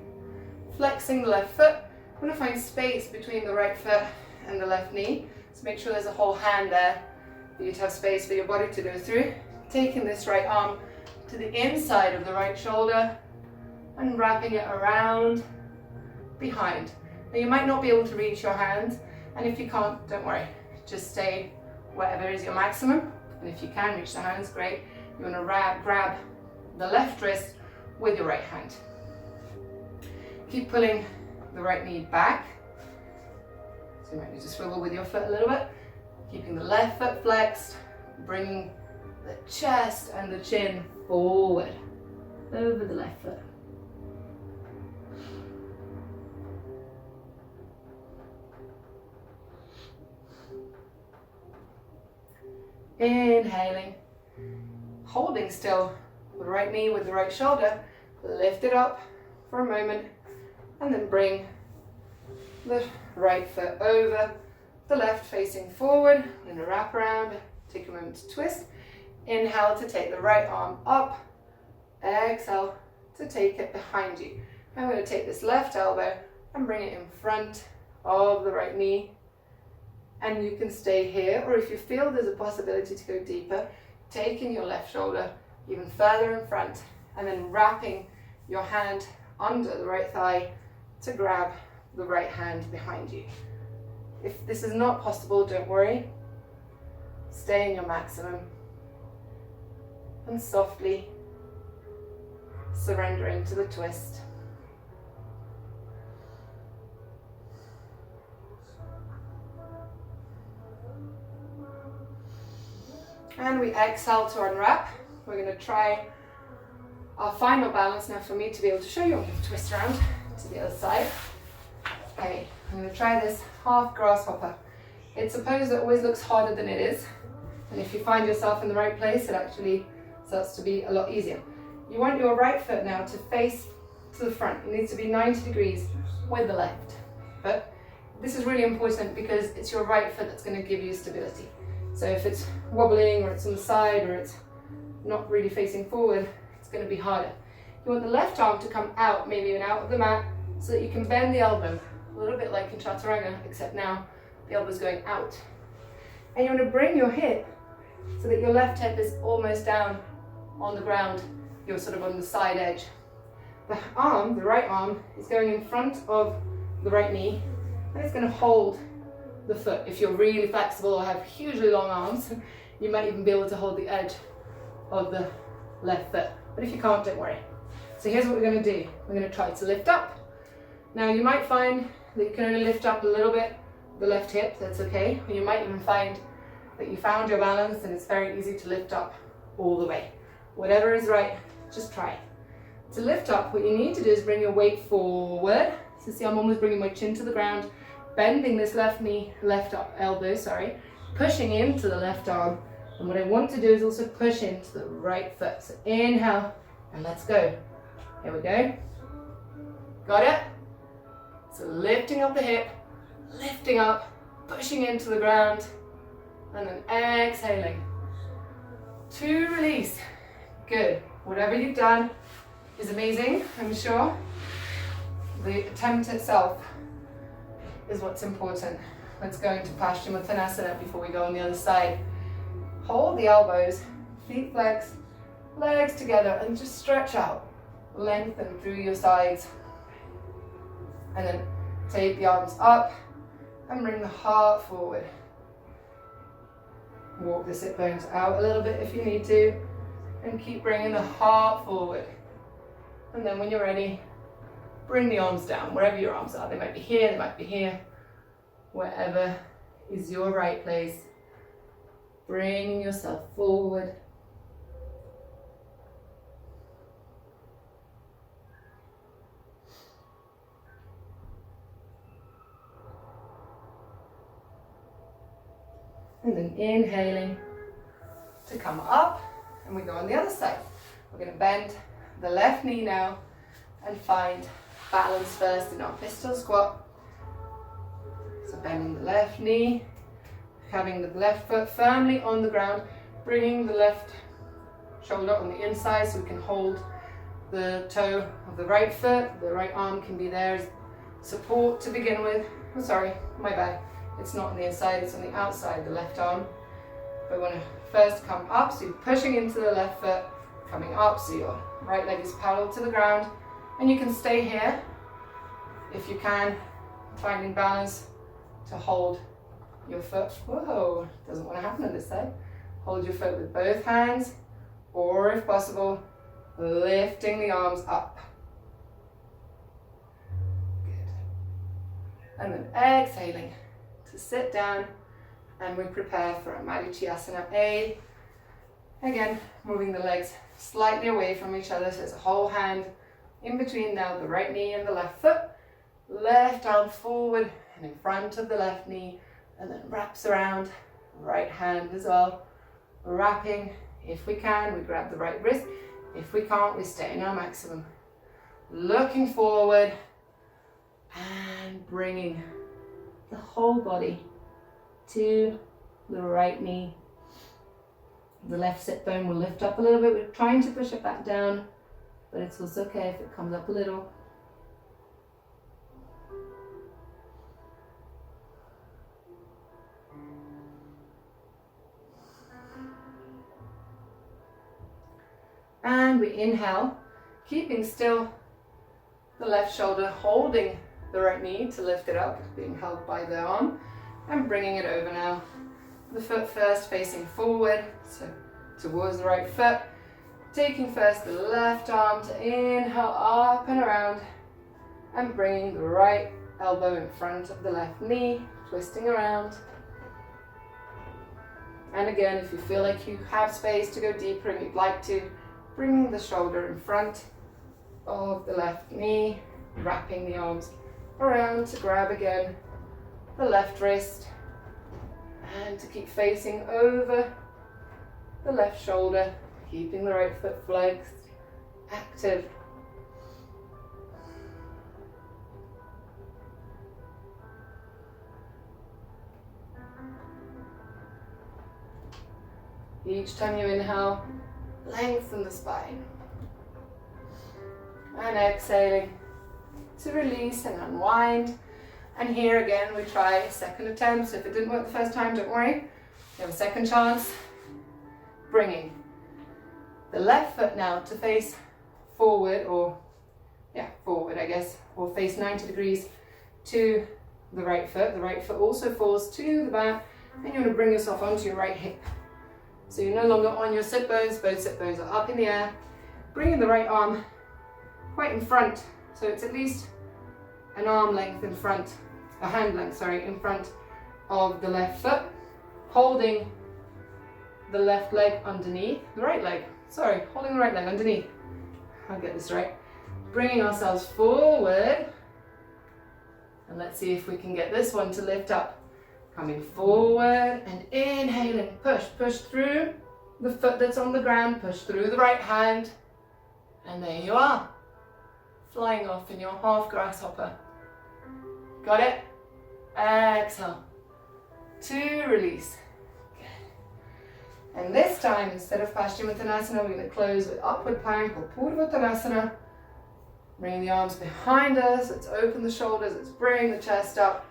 B: Flexing the left foot. I'm going to find space between the right foot and the left knee. So make sure there's a whole hand there for you to have space for your body to go through. Taking this right arm to the inside of the right shoulder and wrapping it around behind. Now you might not be able to reach your hand, and if you can't, don't worry. Just stay wherever is your maximum. And if you can reach the hands, great. You want to grab the left wrist with your right hand. Keep pulling the right knee back. So you might need to swivel with your foot a little bit. Keeping the left foot flexed, bringing the chest and the chin forward over the left foot. Inhaling, holding still, the right knee with the right shoulder, lift it up for a moment, and then bring the right foot over, the left facing forward. I'm going to wrap around, take a moment to twist. Inhale to take the right arm up, exhale to take it behind you. I'm going to take this left elbow and bring it in front of the right knee. And you can stay here, or if you feel there's a possibility to go deeper, taking your left shoulder even further in front and then wrapping your hand under the right thigh to grab the right hand behind you. If this is not possible, don't worry. Stay in your maximum and softly surrendering to the twist. And we exhale to unwrap. We're going to try our final balance now for me to be able to show you. I'm going to twist around to the other side. Okay, I'm going to try this half grasshopper. It's a pose that always looks harder than it is. And if you find yourself in the right place, it actually starts to be a lot easier. You want your right foot now to face to the front. It needs to be 90 degrees with the left. But this is really important because it's your right foot that's going to give you stability. So if it's wobbling or it's on the side or it's not really facing forward, it's going to be harder. You want the left arm to come out, maybe even out of the mat, so that you can bend the elbow, a little bit like in Chaturanga, except now the elbow's going out. And you want to bring your hip so that your left hip is almost down on the ground. You're sort of on the side edge. The arm, the right arm, is going in front of the right knee, and it's going to hold the foot. If you're really flexible or have hugely long arms, you might even be able to hold the edge of the left foot. But if you can't, don't worry. So here's what we're going to do. We're going to try to lift up. Now you might find that you can only lift up a little bit
A: the left hip, that's okay. Or you might even find that you found your balance and it's very easy to lift up all the way. Whatever is right, just try. To lift up, what you need to do is bring your weight forward. So see, I'm almost bringing my chin to the ground, bending this left knee, elbow, pushing into the left arm. And what I want to do is also push into the right foot. So inhale, and let's go. Here we go. Got it? So lifting up the hip, lifting up, pushing into the ground, and then exhaling. To release. Good. Whatever you've done is amazing, I'm sure. The attempt itself is what's important. Let's go into Paschimottanasana before we go on the other side. Hold the elbows, feet flex, legs together, and just stretch out. Lengthen through your sides. And then take the arms up and bring the heart forward. Walk the sit bones out a little bit if you need to, and keep bringing the heart forward. And then when you're ready, bring the arms down, wherever your arms are. They might be here, they might be here. Wherever is your right place. Bringing yourself forward. And then inhaling to come up, and we go on the other side. We're going to bend the left knee now and find balance first in our pistol squat. So bending the left knee, having the left foot firmly on the ground, bringing the left shoulder on the inside so we can hold the toe of the right foot. The right arm can be there as support to begin with. Oh, sorry, my bad. It's not on the inside, it's on the outside, the left arm. But we want to first come up, so you're pushing into the left foot, coming up, so your right leg is parallel to the ground. And you can stay here, if you can, finding balance to hold your foot. Whoa, doesn't want to happen on this side. Hold your foot with both hands, or if possible, lifting the arms up. Good. And then exhaling to sit down, and we prepare for a Marichyasana A. Again, moving the legs slightly away from each other, so there's a whole hand in between now the right knee and the left foot. Left arm forward and in front of the left knee, and then wraps around, right hand as well. Wrapping, if we can, we grab the right wrist. If we can't, we stay in our maximum. Looking forward and bringing the whole body to the right knee. The left sit bone will lift up a little bit. We're trying to push it back down, but it's also okay if it comes up a little. And we inhale, keeping still the left shoulder, holding the right knee to lift it up, being held by the arm, and bringing it over now. The foot first facing forward, so towards the right foot. Taking first the left arm to inhale up and around, and bringing the right elbow in front of the left knee, twisting around. And again, if you feel like you have space to go deeper and you'd like to, bringing the shoulder in front of the left knee, wrapping the arms around to grab again the left wrist, and to keep facing over the left shoulder, keeping the right foot flexed, active. Each time you inhale, lengthen the spine. And exhaling to release and unwind. And here again, we try a second attempt. So if it didn't work the first time, don't worry. You have a second chance. Bringing the left foot now to face forward, or forward, I guess, or face 90 degrees to the right foot. The right foot also falls to the back, and you want to bring yourself onto your right hip. So you're no longer on your sit bones, both sit bones are up in the air. Bringing the right arm quite in front, so it's at least an arm length in front, a hand length, sorry, in front of the left foot, holding the left leg underneath, the right leg, sorry, holding the right leg underneath. I'll get this right. Bringing ourselves forward, and let's see if we can get this one to lift up. Coming forward and inhaling, push through the foot that's on the ground, push through the right hand, and there you are, flying off in your half grasshopper. Got it? Exhale, to release. Good. And this time, instead of Paschimottanasana, we're going to close with upward plank or Purvottanasana. Bring the arms behind us, let's open the shoulders, let's bring the chest up,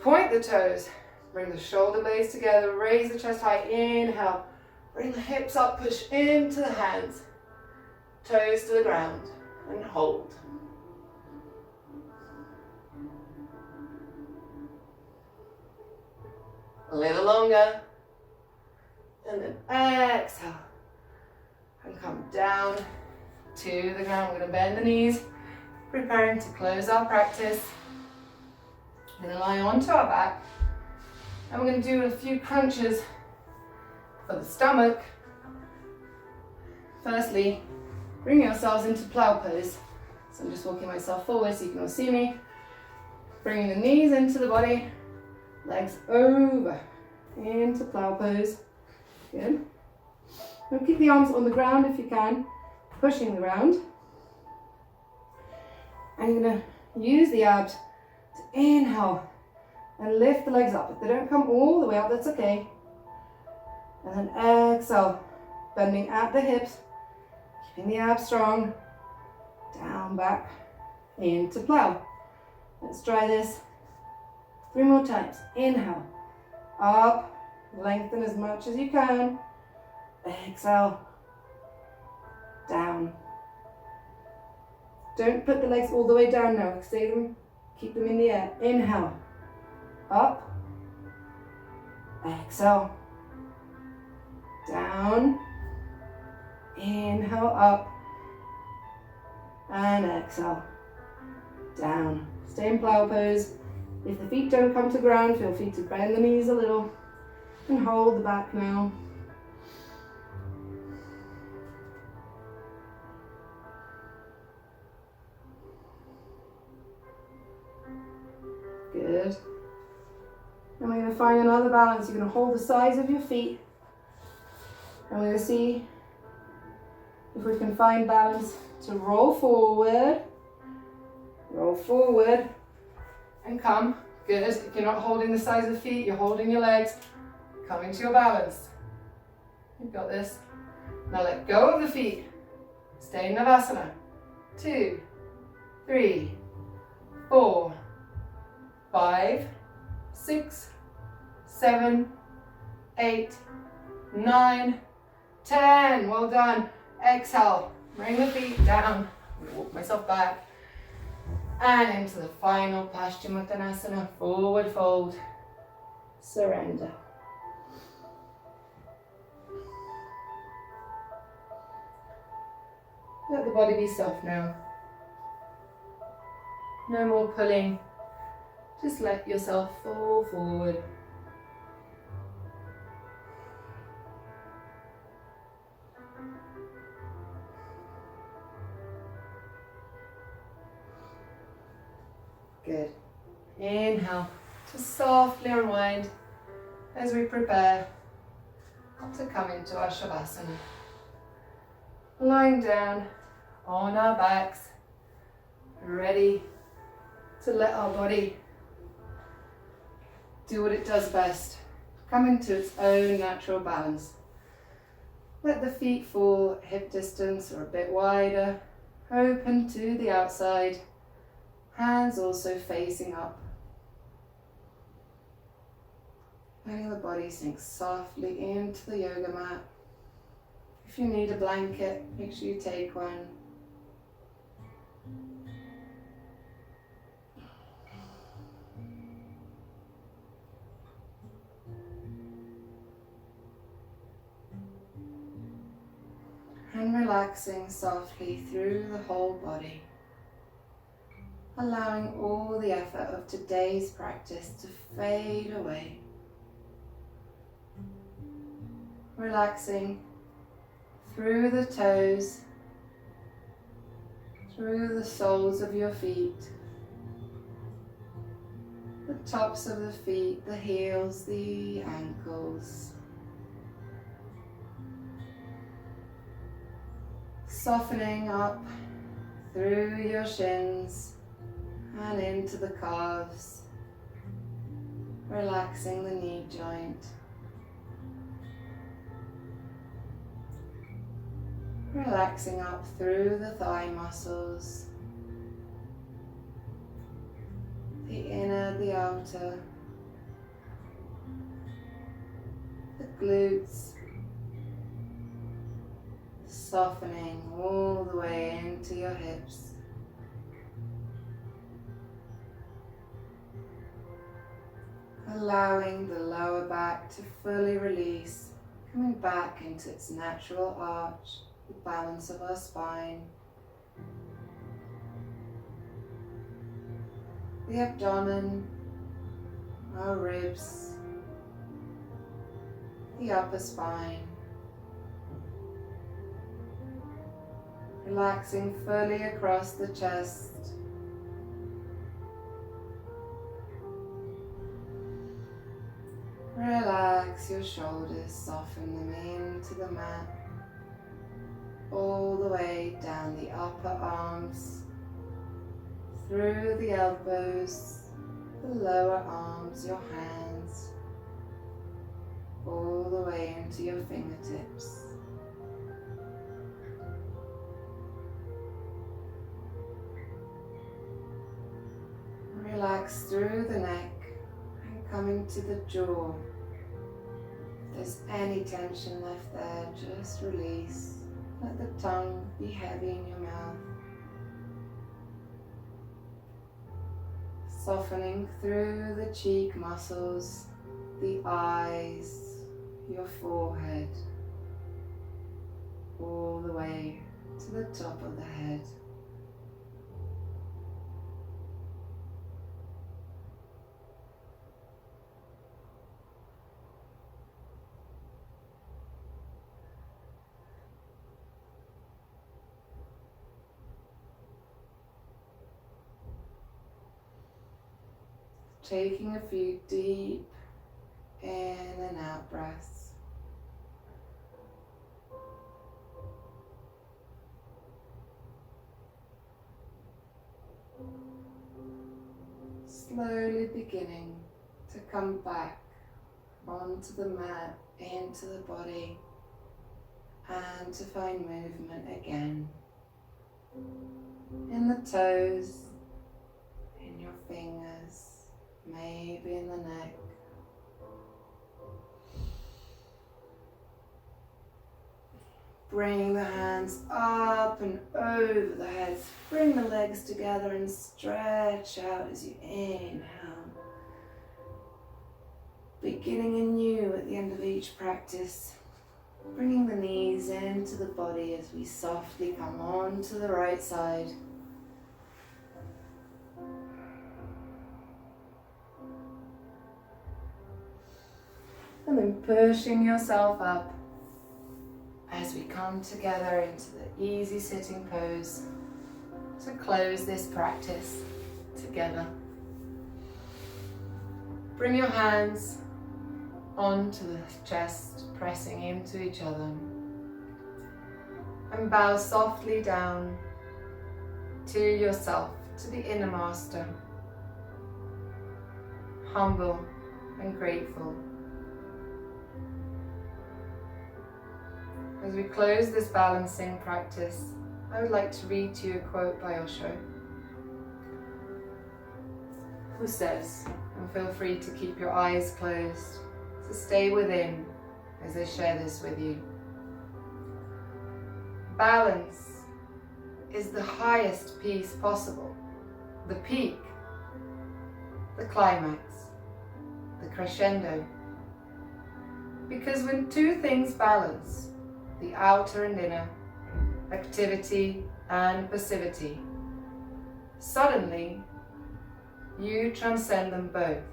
A: point the toes, bring the shoulder blades together, raise the chest high, inhale, bring the hips up, push into the hands, toes to the ground, and hold. A little longer, and then exhale, and come down to the ground. We're going to bend the knees, preparing to close our practice. We're going to lie onto our back, and we're going to do a few crunches for the stomach. Firstly, bring yourselves into plow pose. So I'm just walking myself forward so you can all see me. Bringing the knees into the body, legs over, into plow pose. Good. Now keep the arms on the ground if you can, pushing the ground. And you're going to use the abs to inhale and lift the legs up. If they don't come all the way up, that's okay. And then exhale, bending at the hips, keeping the abs strong, down, back, into plow. Let's try this 3 more times. Inhale, up, lengthen as much as you can. Exhale, down. Don't put the legs all the way down now. Stay them, keep them in the air. Inhale, up, exhale, down, inhale, up, and exhale, down. Stay in plow pose. If the feet don't come to ground, feel free to bend the knees a little and hold the back now. Good. And we're going to find another balance. You're going to hold the sides of your feet, and we're going to see if we can find balance to roll forward, and come. Good. If you're not holding the sides of the feet, you're holding your legs, coming to your balance. You've got this. Now let go of the feet. Stay in Navasana. 2, 3, 4, 5, 6, 7, 8, 9, 10. Well done. Exhale. Bring the feet down. I'm going to walk myself back. And into the final Paschimottanasana, forward fold, surrender. Let the body be soft now. No more pulling, just let yourself fall forward. Good. Inhale to softly unwind as we prepare to come into our Shavasana. Lying down on our backs, ready to let our body do what it does best, come into its own natural balance. Let the feet fall hip distance or a bit wider, open to the outside. Hands also facing up. Letting the body sink softly into the yoga mat. If you need a blanket, make sure you take one. And relaxing softly through the whole body. Allowing all the effort of today's practice to fade away relaxing through the toes, through the soles of your feet, the tops of the feet, the heels, the ankles. Softening up through your shins and into the calves, relaxing the knee joint. Relaxing up through the thigh muscles, the inner, the outer, the glutes, softening all the way into your hips. Allowing the lower back to fully release, coming back into its natural arch, the balance of our spine. The abdomen, our ribs, the upper spine. Relaxing fully across the chest. Relax your shoulders, soften them into the mat, all the way down the upper arms, through the elbows, the lower arms, your hands, all the way into your fingertips. Relax through the neck and coming to the jaw. If there's any tension left there, just release. Let the tongue be heavy in your mouth. Softening through the cheek muscles, the eyes, your forehead, all the way to the top of the head. Taking a few deep in and out breaths. Slowly beginning to come back onto the mat, into the body, and to find movement again. In the toes, in your fingers, maybe in the neck. Bring the hands up and over the head. Bring the legs together and stretch out as you inhale. Beginning anew at the end of each practice. Bringing the knees into the body as we softly come on to the right side. And then pushing yourself up as we come together into the easy sitting pose to close this practice together. Bring your hands onto the chest, pressing into each other. And bow softly down to yourself, to the inner master. Humble and grateful. As we close this balancing practice, I would like to read to you a quote by Osho, who says, and feel free to keep your eyes closed, to stay within as I share this with you. Balance is the highest peace possible, the peak, the climax, the crescendo. Because when two things balance, the outer and inner, activity and passivity, suddenly you transcend them both.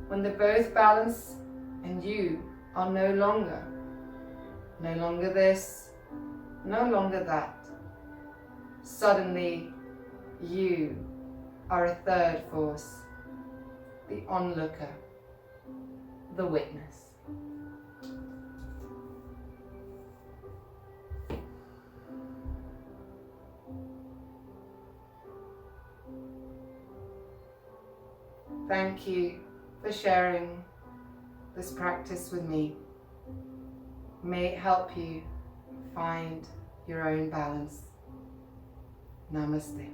A: When they both balance and you are no longer this, no longer that. Suddenly, you are a third force, the onlooker, the witness. Thank you for sharing this practice with me. May it help you find your own balance. Namaste.